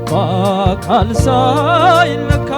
በአካል ሳይለካ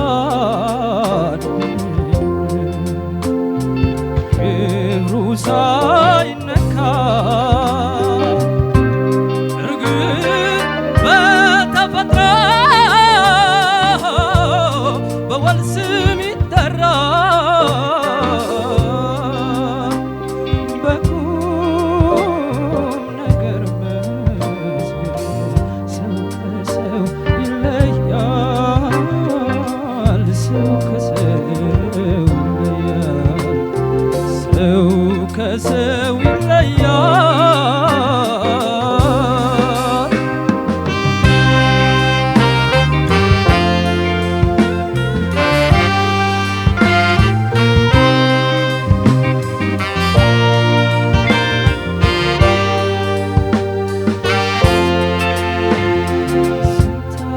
የማን ክብሩ ሳይነካ እርግጥ በተፈጥሮ በወል ስም ይጠራል በቁም ነገር መስገን ሰው ከሰው ይለያል ሰው ከሰው ይለያል ሰው ከሰው ይለያል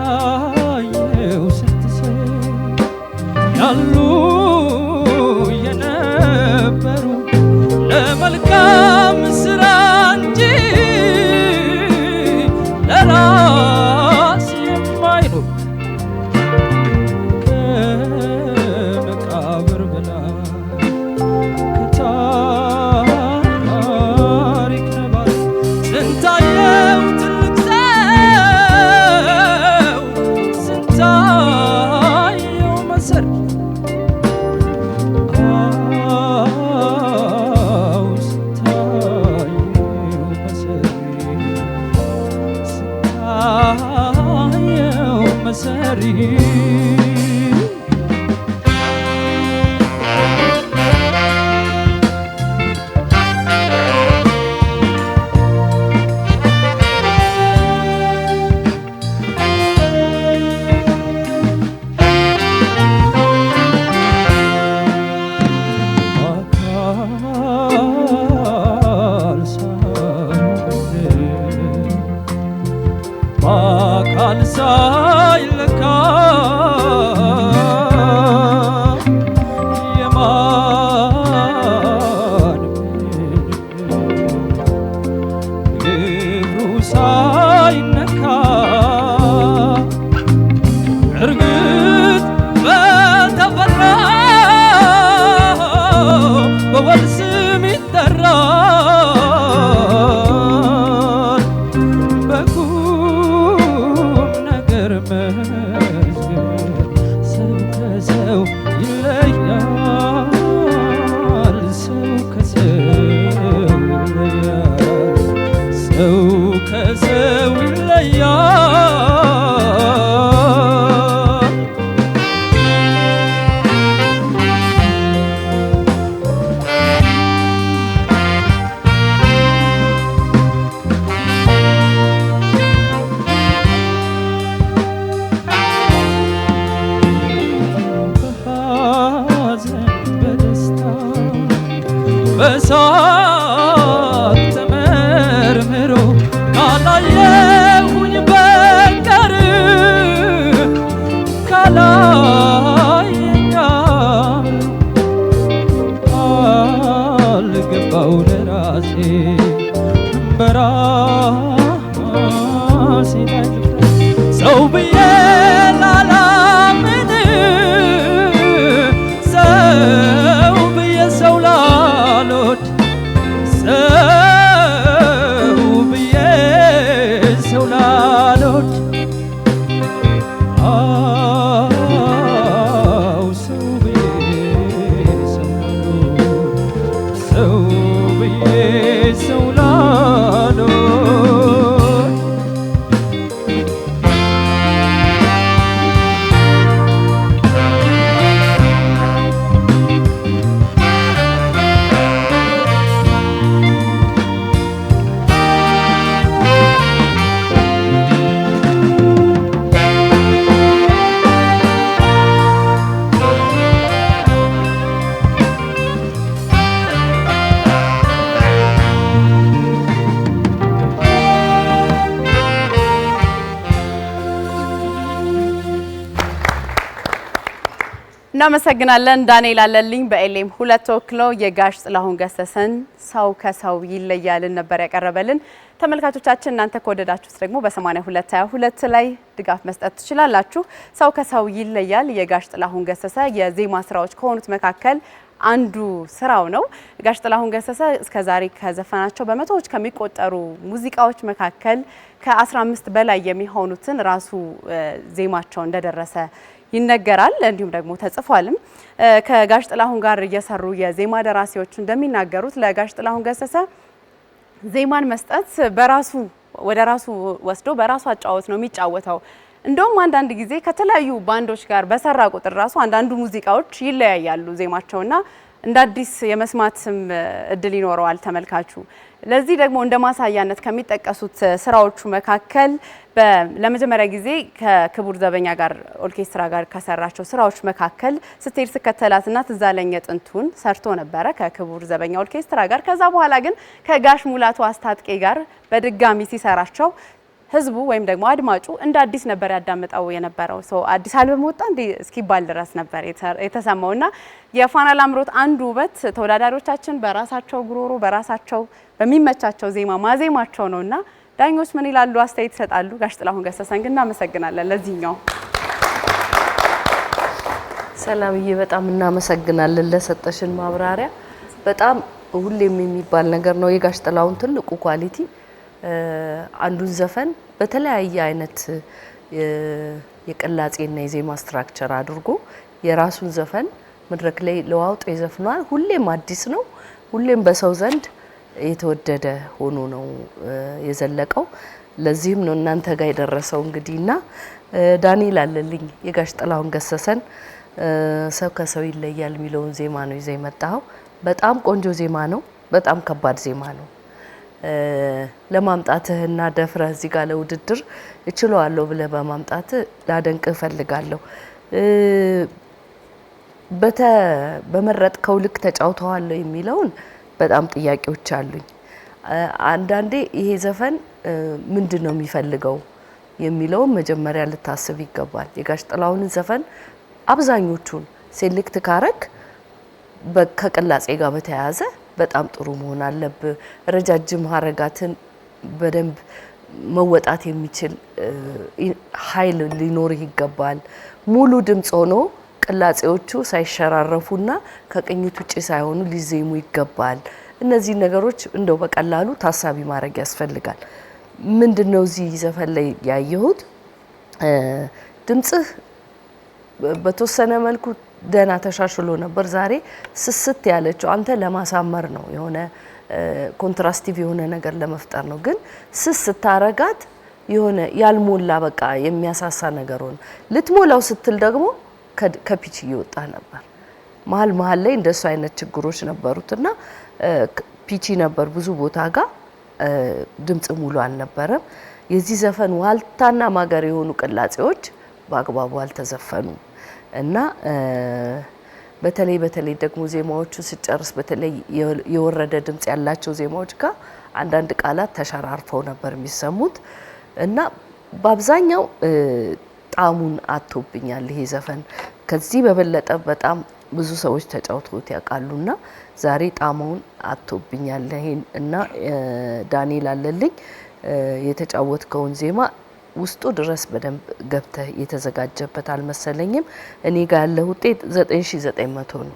ስንታየው ስንት ሰው ያሉ የነበሩ ለመልካም ስራ እንጂ ለራስ የማይኖር ከመቃብር በላይ ከታሪክ ነባር ስንታየው ትልቅ ሰው ስንታየው መሰር ስንታየው መሰሪ በአካል ሳይለካ የማን ክብሩ ሳይነካ እርግጥ በተፈጥሮ በወል ስም ይጠራል በቁም ነገር መስገን ሰው ከሰው ይለያል ሰው ከሰው ይለያል ሰው ከሰው ይለያል በሳት ተመርምሮ ካላየሁኝ በቀር ካላየኝ አልገባው ለራሴ በራሴ ላይ ሰው ብዬ ላላምን ሰው ብዬ ሰው ላልወድ ሰው ብዬ ሰው ላልወድ ሰው ብዬ ሰው ላልወድ ሰው ብዬ ሰው እናመሰግናለን ዳንኤል አለልኝ በኤልኤም 2 ወክሎ የጋሽ ጥላሁን ገሰሰን ሰው ከሰው ይለያልን ነበር ያቀረበልን። ተመልካቾቻችን እናንተ ከወደዳችሁት ደግሞ በ8222 ላይ ድጋፍ መስጠት ትችላላችሁ። ሰው ከሰው ይለያል የጋሽ ጥላሁን ገሰሰ የዜማ ስራዎች ከሆኑት መካከል አንዱ ስራው ነው። ጋሽ ጥላሁን ገሰሰ እስከዛሬ ከዘፈናቸው በመቶዎች ከሚቆጠሩ ሙዚቃዎች መካከል ከ15 በላይ የሚሆኑትን ራሱ ዜማቸው እንደደረሰ ይነገራል። እንዲሁም ደግሞ ተጽፏልም። ከጋሽ ጥላሁን ጋር እየሰሩ የዜማ ደራሲዎች እንደሚናገሩት ለጋሽ ጥላሁን ገሰሰ ዜማን መስጠት በራሱ ወደ ራሱ ወስዶ በራሱ አጫወት ነው የሚጫወተው። እንደውም አንዳንድ ጊዜ ከተለያዩ ባንዶች ጋር በሰራ ቁጥር ራሱ አንዳንዱ ሙዚቃዎች ይለያያሉ ዜማቸውና እንደ አዲስ የመስማትም እድል ይኖረዋል ተመልካቹ። ለዚህ ደግሞ እንደ ማሳያነት ከሚጠቀሱት ስራዎቹ መካከል ለመጀመሪያ ጊዜ ከክቡር ዘበኛ ጋር ኦርኬስትራ ጋር ከሰራቸው ስራዎች መካከል ስትሄድ ስከተላትና ትዛለኝ ጥንቱን ሰርቶ ነበረ ከክቡር ዘበኛ ኦርኬስትራ ጋር። ከዛ በኋላ ግን ከጋሽ ሙላቱ አስታጥቄ ጋር በድጋሚ ሲሰራቸው ህዝቡ ወይም ደግሞ አድማጩ እንደ አዲስ ነበር ያዳምጠው የነበረው። አዲስ አልበም ወጣ እንዴ እስኪባል ድረስ ነበር የተሰማውና የፋና ላምሮት አንዱ ውበት ተወዳዳሪዎቻችን በራሳቸው ጉሮሮ በራሳቸው በሚመቻቸው ዜማ ማዜማቸው ነውና ዳኞች ምን ይላሉ አስተያየት ይሰጣሉ። ጋሽ ጥላሁን ገሰሰን ግን እናመሰግናለን ለዚህኛው። ሰላምዬ በጣም እናመሰግናለን ለሰጠሽን ማብራሪያ። በጣም ሁሌም የሚባል ነገር ነው የጋሽ ጥላሁን ትልቁ ኳሊቲ አንዱን ዘፈን በተለያየ አይነት የቅላጼና የዜማ ስትራክቸር አድርጎ የራሱን ዘፈን መድረክ ላይ ለዋውጦ ይዘፍናል። ሁሌም አዲስ ነው። ሁሌም በሰው ዘንድ የተወደደ ሆኖ ነው የዘለቀው። ለዚህም ነው እናንተ ጋር የደረሰው እንግዲህና ዳንኤል አለልኝ የጋሽ ጥላሁን ገሰሰን ሰው ከሰው ይለያል የሚለውን ዜማ ነው ይዘህ የመጣኸው። በጣም ቆንጆ ዜማ ነው። በጣም ከባድ ዜማ ነው። ለማምጣትህና ደፍረህ እዚህ ጋር ለውድድር እችለዋለሁ ብለህ በማምጣትህ ላደንቅህ እፈልጋለሁ። በመረጥከው ልክ ተጫውተዋል የሚለውን በጣም ጥያቄዎች አሉኝ። አንዳንዴ ይሄ ዘፈን ምንድን ነው የሚፈልገው የሚለውን መጀመሪያ ልታስብ ይገባል። የጋሽ ጥላሁንን ዘፈን አብዛኞቹን ሴሌክት ካረክ ከቅላጼ ጋር በተያያዘ በጣም ጥሩ መሆን አለብህ። ረጃጅም ሀረጋትን በደንብ መወጣት የሚችል ኃይል ሊኖርህ ይገባል። ሙሉ ድምጽ ሆኖ ቅላጼዎቹ ሳይሸራረፉና ከቅኝት ውጪ ሳይሆኑ ሊዜሙ ይገባል። እነዚህ ነገሮች እንደው በቀላሉ ታሳቢ ማድረግ ያስፈልጋል። ምንድነው እዚህ ዘፈን ላይ ያየሁት ድምጽህ በተወሰነ መልኩ ደና ተሻሽሎ ነበር። ዛሬ ስስት ያለችው አንተ ለማሳመር ነው የሆነ ኮንትራስቲቭ የሆነ ነገር ለመፍጠር ነው። ግን ስስት ታረጋት የሆነ ያልሞላ በቃ የሚያሳሳ ነገር ሆነ። ልትሞላው ስትል ደግሞ ከፒች እየወጣ ነበር። መሀል ላይ እንደሱ አይነት ችግሮች ነበሩትና ፒቺ ነበር ብዙ ቦታ ጋር ድምጽ ሙሉ አልነበረም። የዚህ ዘፈን ዋልታና ማገር የሆኑ ቅላጼዎች በአግባቡ አልተዘፈኑም እና በተለይ ደግሞ ዜማዎቹ ሲጨርስ በተለይ የወረደ ድምጽ ያላቸው ዜማዎች ጋር አንዳንድ ቃላት ተሸራርፈው ነበር የሚሰሙት እና በአብዛኛው ጣሙን አጥቶብኛል ይሄ ዘፈን። ከዚህ በበለጠ በጣም ብዙ ሰዎች ተጫውተውት ያውቃሉና ዛሬ ጣሙን አጥቶብኛል ይሄን እና ዳንኤል አለልኝ የተጫወትከውን ዜማ ውስጡ ድረስ በደንብ ገብተህ የተዘጋጀበት አልመሰለኝም። እኔ ጋር ያለ ውጤት 9900 ነው።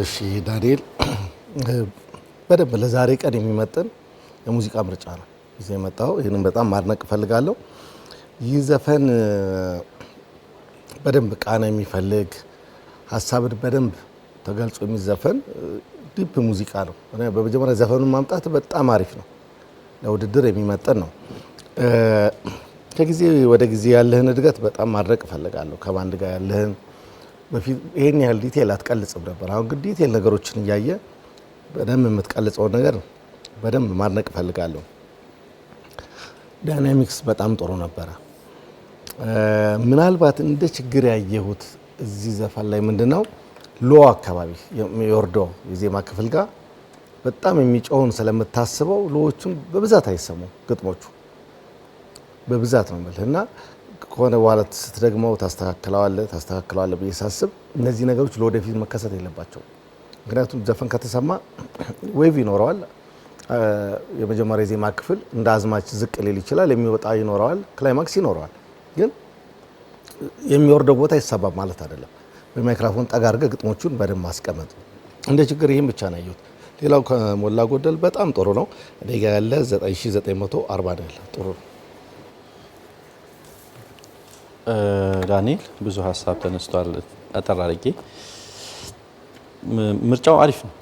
እሺ ዳንኤል በደንብ ለዛሬ ቀን የሚመጥን የሙዚቃ ምርጫ ነው ይዘህ የመጣው። ይሄንን በጣም ማድነቅ እፈልጋለሁ። ይህ ዘፈን በደንብ ቃና የሚፈልግ ሀሳብን በደንብ ተገልጾ የሚዘፈን ዲፕ ሙዚቃ ነው። በመጀመሪያ ዘፈኑን ማምጣት በጣም አሪፍ ነው። ለውድድር የሚመጥን ነው። ከጊዜ ወደ ጊዜ ያለህን እድገት በጣም ማድረቅ እፈልጋለሁ። ከባንድ ጋር ያለህን በፊት ይሄን ያህል ዲቴል አትቀልጽም ነበር። አሁን ግን ዲቴል ነገሮችን እያየ በደንብ የምትቀልጸውን ነገር በደንብ ማድነቅ እፈልጋለሁ። ዳይናሚክስ በጣም ጥሩ ነበረ። ምናልባት እንደ ችግር ያየሁት እዚህ ዘፈን ላይ ምንድነው ሎ አካባቢ የወርዶ የዜማ ክፍል ጋር በጣም የሚጮውን ስለምታስበው ሎዎቹም በብዛት አይሰሙም። ግጥሞቹ በብዛት ነው ማለት እና ከሆነ በኋላ ስትደግመው ታስተካክለዋለህ ብዬ ሳስብ እነዚህ ነገሮች ለወደፊት መከሰት የለባቸው። ምክንያቱም ዘፈን ከተሰማ ዌቭ ይኖረዋል። የመጀመሪያ ዜማ ክፍል እንደ አዝማች ዝቅ ሊል ይችላል፣ የሚወጣ ይኖረዋል፣ ክላይማክስ ይኖረዋል። ግን የሚወርደው ቦታ ይሰባብ ማለት አይደለም። በማይክሮፎን ጠጋ አድርገህ ግጥሞቹን በደንብ ማስቀመጥ እንደ ችግር ይሄን ብቻ ነው ያየሁት። ሌላው ከሞላ ጎደል በጣም ጥሩ ነው። እኔ ጋር ያለ 9940 ነው ያለ ጥሩ ነው። ዳንኤል ብዙ ሀሳብ ተነስቷል። አጠር አድርጌ ምርጫው አሪፍ ነው።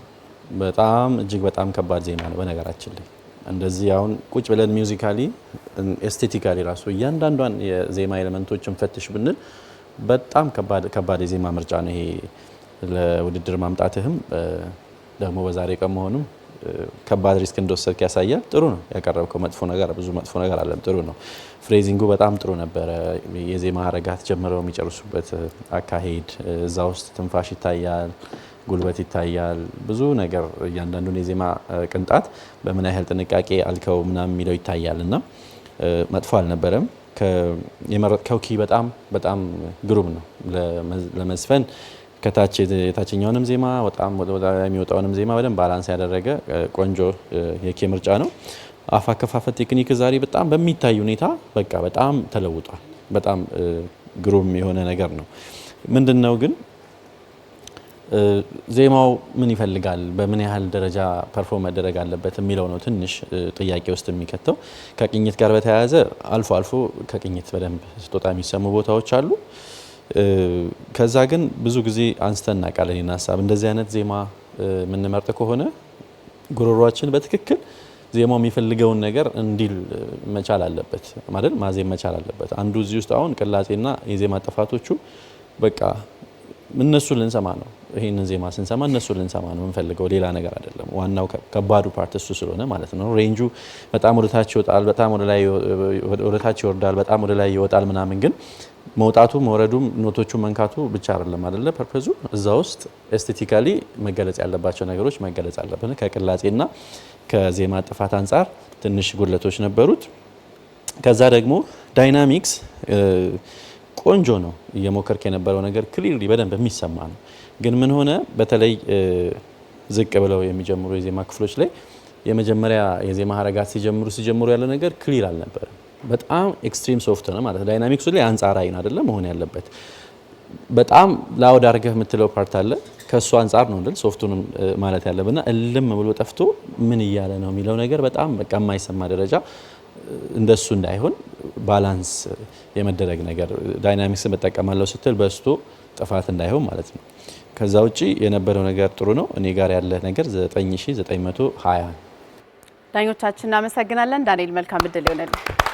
በጣም እጅግ በጣም ከባድ ዜማ ነው። በነገራችን ላይ እንደዚህ አሁን ቁጭ ብለን ሚውዚካሊ ኤስቴቲካሊ ራሱ እያንዳንዷን የዜማ ኤሌመንቶችን ፈትሽ ብንል በጣም ከባድ የዜማ ምርጫ ነው ይሄ። ለውድድር ማምጣትህም ደግሞ በዛሬ ቀን መሆኑም ከባድ ሪስክ እንደወሰድክ ያሳያል። ጥሩ ነው ያቀረብከው። ብዙ መጥፎ ነገር አለም። ጥሩ ነው። ፍሬዚንጉ በጣም ጥሩ ነበረ። የዜማ ሀረጋት ጀምረው የሚጨርሱበት አካሄድ፣ እዛ ውስጥ ትንፋሽ ይታያል፣ ጉልበት ይታያል፣ ብዙ ነገር እያንዳንዱን የዜማ ቅንጣት በምን ያህል ጥንቃቄ አልከው ምናምን የሚለው ይታያል እና መጥፎ አልነበረም። የመረጥከው ኪ በጣም ግሩም ነው ለመዝፈን። ከታች የታችኛውንም ዜማ በጣም ወደ የሚወጣውንም ዜማ በደንብ ባላንስ ያደረገ ቆንጆ የኪ ምርጫ ነው። አፍ አከፋፈት ቴክኒክ ዛሬ በጣም በሚታይ ሁኔታ በጣም ተለውጧል። በጣም ግሩም የሆነ ነገር ነው። ምንድነው ግን ዜማው ምን ይፈልጋል፣ በምን ያህል ደረጃ ፐርፎርም መደረግ አለበት የሚለው ነው ትንሽ ጥያቄ ውስጥ የሚከተው። ከቅኝት ጋር በተያያዘ አልፎ ከቅኝት በደንብ ስትወጣ የሚሰሙ ቦታዎች አሉ። ከዛ ግን ብዙ ጊዜ አንስተን እናውቃለን። ሀሳብ እንደዚህ አይነት ዜማ የምንመርጥ ከሆነ ጉሮሯችን በትክክል ዜማው የሚፈልገውን ነገር እንዲል መቻል አለበት ማለት ማዜም መቻል አለበት። አንዱ እዚህ ውስጥ አሁን ቅላጼና የዜማ ጥፋቶቹ እነሱን ልንሰማ ነው። ይሄንን ዜማ ስንሰማ እነሱን ልንሰማ ነው የምንፈልገው፣ ሌላ ነገር አይደለም። ዋናው ከባዱ ፓርት እሱ ስለሆነ ማለት ነው። ሬንጁ በጣም ወደ ታች ይወጣል፣ በጣም ወደ ታች ይወርዳል፣ በጣም ወደ ላይ ይወጣል ምናምን። ግን መውጣቱ መውረዱም ኖቶቹ መንካቱ ብቻ አይደለም አይደለ ፐርፐዙ። እዛ ውስጥ ኤስቴቲካሊ መገለጽ ያለባቸው ነገሮች መገለጽ አለበት። ከቅላጼና ከዜማ ጥፋት አንጻር ትንሽ ጉድለቶች ነበሩት። ከዛ ደግሞ ዳይናሚክስ ቆንጆ ነው። እየሞከርክ የነበረው ነገር ክሊርሊ በደንብ የሚሰማ ነው። ግን ምን ሆነ፣ በተለይ ዝቅ ብለው የሚጀምሩ የዜማ ክፍሎች ላይ የመጀመሪያ የዜማ ሀረጋት ሲጀምሩ ያለው ነገር ክሊር አልነበረም። በጣም ኤክስትሪም ሶፍት ነው ማለት ዳይናሚክሱ ላይ አንጻራዊ ነው አይደለም መሆን ያለበት። በጣም ላውድ አድርገህ የምትለው ፓርት አለ፣ ከሱ አንጻር ነው አይደል ሶፍቱንም ማለት ያለብና እልም ብሎ ጠፍቶ ምን እያለ ነው የሚለው ነገር በጣም የማይሰማ ደረጃ እንደሱ እንዳይሆን ባላንስ የመደረግ ነገር ዳይናሚክስን መጠቀማለሁ ስትል በስቶ ጥፋት እንዳይሆን ማለት ነው። ከዛ ውጪ የነበረው ነገር ጥሩ ነው። እኔ ጋር ያለ ነገር 9920። ዳኞቻችን እናመሰግናለን። ዳንኤል መልካም እድል ይሆነልህ።